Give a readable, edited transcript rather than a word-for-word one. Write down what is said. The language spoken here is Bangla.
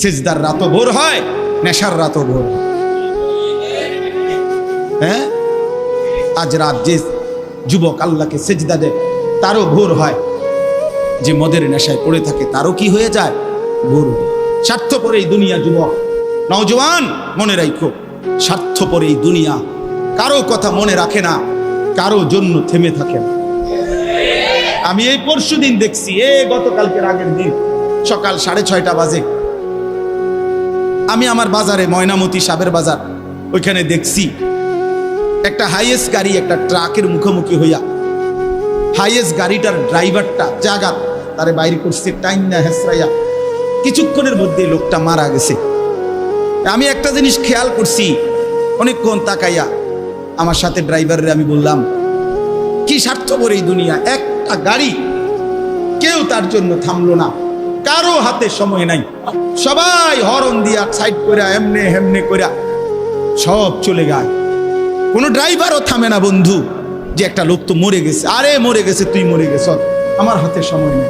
সিজদার রাতও ভোর হয়, নেশার রাতও ভোর হয়। হ্যাঁ, আজ রাত যে যুবক আল্লাহকে সিজদা দেয় তারও ভোর হয়, যে মদের নেশায় পড়ে থাকে তারও কি হয়ে যায়, ভোর হয়। স্বার্থপর এই দুনিয়া যুবক, নওজওয়ান মনে রাখো, স্বার্থপর এই দুনিয়া, কারো কথা মনে রাখে না, কারো জন্য থেমে থাকে না। আমি এই পরশুদিন দেখছি, গতকালকের আগের দিন সকাল 6:30 বাজে আমি আমার বাজারে, ময়নামতি সাবের বাজার, ওইখানে দেখছি একটা হাইয়েস্ট গাড়ি একটা ট্রাকের মুখোমুখি হইয়া, হাইয়েস্ট গাড়িটার ড্রাইভারটা জাগাত তারে বাইরে করছে টাইম না হেসরাইয়া, কিছুক্ষণের মধ্যে লোকটা মারা গেছে। আমি একটা জিনিস খেয়াল করছি, অনেকক্ষণ তাকাইয়া আমার সাথে ড্রাইভারের আমি বললাম, কি স্বার্থপর এই দুনিয়া, একটা গাড়ি কেউ তার জন্য থামলো না, কারো হাতে সময় নাই, সবাই হরন দিয়া সাইড করে এমনে হেমনে করে সব চলে যায়, কোনো ড্রাইভারও থামে না বন্ধু, যে একটা লোক তো মরে গেছে, আরে মরে গেছে, তুই মরে গেছ, আমার হাতে সময় নেই।